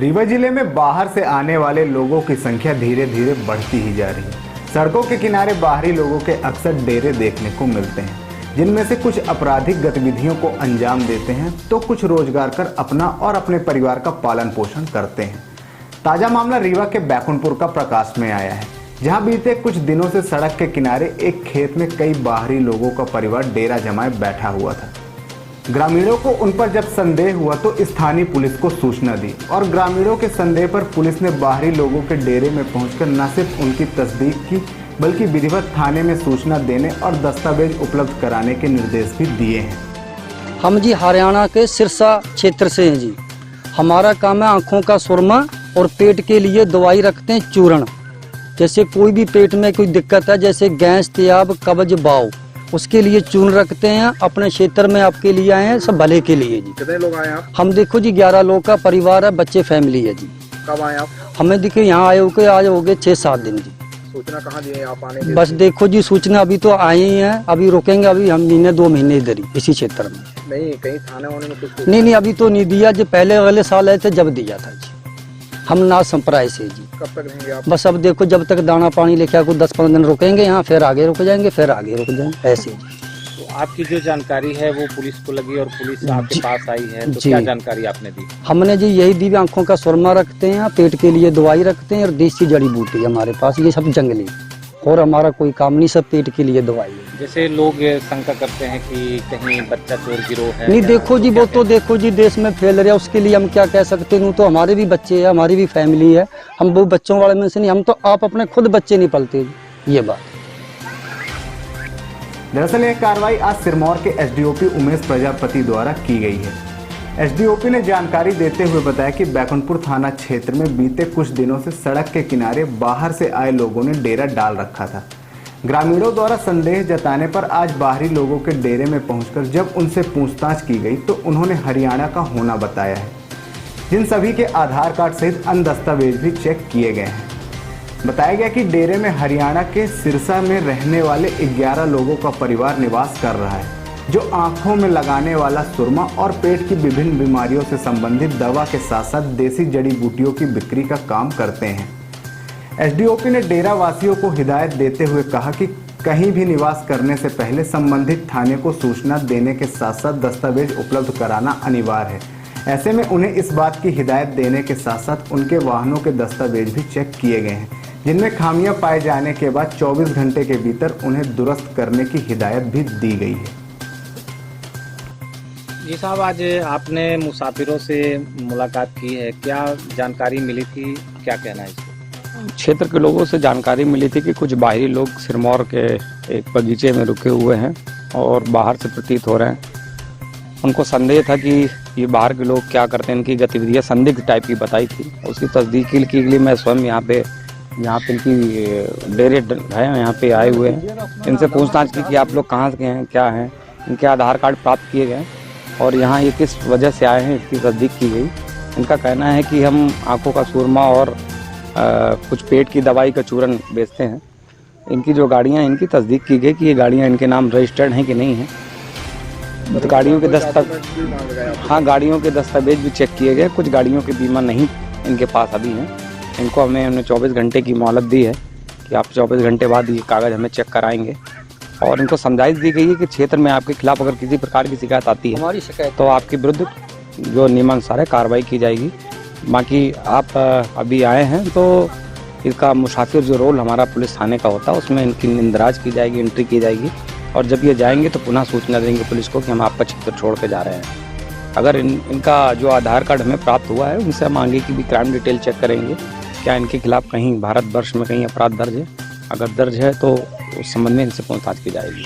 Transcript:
रीवा जिले में बाहर से आने वाले लोगों की संख्या धीरे धीरे बढ़ती ही जा रही है। सड़कों के किनारे बाहरी लोगों के अक्सर डेरे देखने को मिलते हैं, जिनमें से कुछ आपराधिक गतिविधियों को अंजाम देते हैं तो कुछ रोजगार कर अपना और अपने परिवार का पालन पोषण करते हैं। ताजा मामला रीवा के बैकुंठपुर का प्रकाश में आया है, जहां बीते कुछ दिनों से सड़क के किनारे एक खेत में कई बाहरी लोगों का परिवार डेरा जमाए बैठा हुआ था। ग्रामीणों को उन पर जब संदेह हुआ तो स्थानीय पुलिस को सूचना दी और ग्रामीणों के संदेह पर पुलिस ने बाहरी लोगों के डेरे में पहुंचकर न सिर्फ उनकी तस्दीक की बल्कि विधिवत थाने में सूचना देने और दस्तावेज उपलब्ध कराने के निर्देश भी दिए हैं। हम जी हरियाणा के सिरसा क्षेत्र से हैं जी। हमारा काम है आँखों का सुरमा और पेट के लिए दवाई रखते हैं चूर्ण। जैसे कोई भी पेट में कोई दिक्कत है, जैसे गैस, तेजाब, कब्ज, बाव, उसके लिए चूर्ण रखते हैं। अपने क्षेत्र में आपके लिए आए हैं, सब भले के लिए जी। कितने लोग आए आप? हम देखो जी 11 लोग का परिवार है, बच्चे फैमिली है जी। कब आए आप? हमें देखिए यहाँ आए होके आज हो गए 6-7 दिन जी। सूचना कहाँ दिए आप आने के? बस देखो जी सूचना अभी तो आई ही है, अभी रुकेंगे, अभी हम 1-2 महीने इधर ही इसी क्षेत्र में। नहीं कहीं थाने वाने में कुछ? नहीं अभी तो नहीं दिया, जो पहले वाले साल आए थे जब दिया था जी। हम ना संप्राय से जी। कब तक रहेंगे आप? बस अब देखो जब तक दाना पानी लेके आपको 10-15 दिन रुकेंगे यहाँ, फिर आगे रुक जाएंगे, फिर आगे रुक जाएंगे, ऐसे जी। तो आपकी जो जानकारी है वो पुलिस को लगी और पुलिस आपके पास आई है, तो जी। क्या जानकारी आपने दी? हमने जी यही दी, आंखों का सुरमा रखते हैं, पेट के लिए दवाई रखते हैं और देसी जड़ी बूटी हमारे पास, ये सब जंगली और हमारा कोई काम नहीं, सब पेट के लिए दवाई है। जैसे लोग शंका करते हैं कि कहीं बच्चा चोर गिरोह है। नहीं देखो जी, वो तो देखो जी देश में फैल रहा है, उसके लिए हम क्या कह सकते हैं। तो हमारे भी बच्चे हैं, हमारी भी फैमिली है, हम वो बच्चों वाले में से नहीं, हम तो आप अपने खुद बच्चे नहीं पलते, ये बात। दरअसल यह कार्रवाई आज सिरमौर के एसडीओपी उमेश प्रजापति द्वारा की गई है। एसडीओपी ने जानकारी देते हुए बताया कि बैकुंठपुर थाना क्षेत्र में बीते कुछ दिनों से सड़क के किनारे बाहर से आए लोगों ने डेरा डाल रखा था। ग्रामीणों द्वारा संदेह जताने पर आज बाहरी लोगों के डेरे में पहुंचकर जब उनसे पूछताछ की गई तो उन्होंने हरियाणा का होना बताया है, जिन सभी के आधार कार्ड सहित अन्य दस्तावेज भी चेक किए गए हैं। बताया गया कि डेरे में हरियाणा के सिरसा में रहने वाले 11 लोगों का परिवार निवास कर रहा है, जो आंखों में लगाने वाला सुरमा और पेट की विभिन्न बीमारियों से संबंधित दवा के साथ साथ देसी जड़ी बूटियों की बिक्री का काम करते हैं। एसडीओपी ने डेरा वासियों को हिदायत देते हुए कहा कि कहीं भी निवास करने से पहले संबंधित थाने को सूचना देने के साथ साथ दस्तावेज उपलब्ध कराना अनिवार्य है। ऐसे में उन्हें इस बात की हिदायत देने के साथ साथ उनके वाहनों के दस्तावेज भी चेक किए गए हैं, जिनमें खामियां पाए जाने के बाद 24 घंटे के भीतर उन्हें दुरुस्त करने की हिदायत भी दी गई है। जी साहब, आज आपने मुसाफिरों से मुलाकात की है, क्या जानकारी मिली थी, क्या कहना है इसको? क्षेत्र के लोगों से जानकारी मिली थी कि कुछ बाहरी लोग सिरमौर के एक बगीचे में रुके हुए हैं और बाहर से प्रतीत हो रहे हैं। उनको संदेह था कि ये बाहर के लोग क्या करते हैं, इनकी गतिविधियां संदिग्ध टाइप की बताई थी। उसकी तस्दीक के लिए मैं स्वयं यहाँ पे इनकी डेरे है, यहाँ पे आए हुए हैं। इनसे पूछताछ की कि आप लोग कहाँ के हैं, क्या हैं, इनके आधार कार्ड प्राप्त किए गए और यहाँ ये किस वजह से आए हैं, इसकी तस्दीक की गई। इनका कहना है कि हम आँखों का सुरमा और कुछ पेट की दवाई का चूर्ण बेचते हैं। इनकी जो गाड़ियाँ, इनकी तस्दीक की गई कि ये गाड़ियाँ इनके नाम रजिस्टर्ड हैं कि नहीं हैं। तो गाड़ियों के गाड़ियों के दस्तावेज भी चेक किए गए। कुछ गाड़ियों के बीमा नहीं इनके पास अभी हैं। इनको हमने 24 घंटे की मोहलत दी है कि आप 24 घंटे बाद ये कागज़ हमें चेक कराएंगे। और इनको समझाइश दी गई है कि क्षेत्र में आपके खिलाफ अगर किसी प्रकार की शिकायत आती है तो आपके विरुद्ध जो नियमानुसार है कार्रवाई की जाएगी। बाकी आप अभी आए हैं तो इसका मुसाफिर जो रोल हमारा पुलिस थाने का होता है उसमें इनकी इंदराज की जाएगी, एंट्री की जाएगी और जब ये जाएंगे तो पुनः सूचना देंगे पुलिस को कि हम आपका क्षेत्र छोड़ के जा रहे हैं। अगर इनका जो आधार कार्ड हमें प्राप्त हुआ है उनसे हम आगे की भी क्राइम डिटेल चेक करेंगे, क्या इनके खिलाफ कहीं भारतवर्ष में कहीं अपराध दर्ज है। अगर दर्ज है तो उस संबंध में इनसे पूछताछ की जाएगी।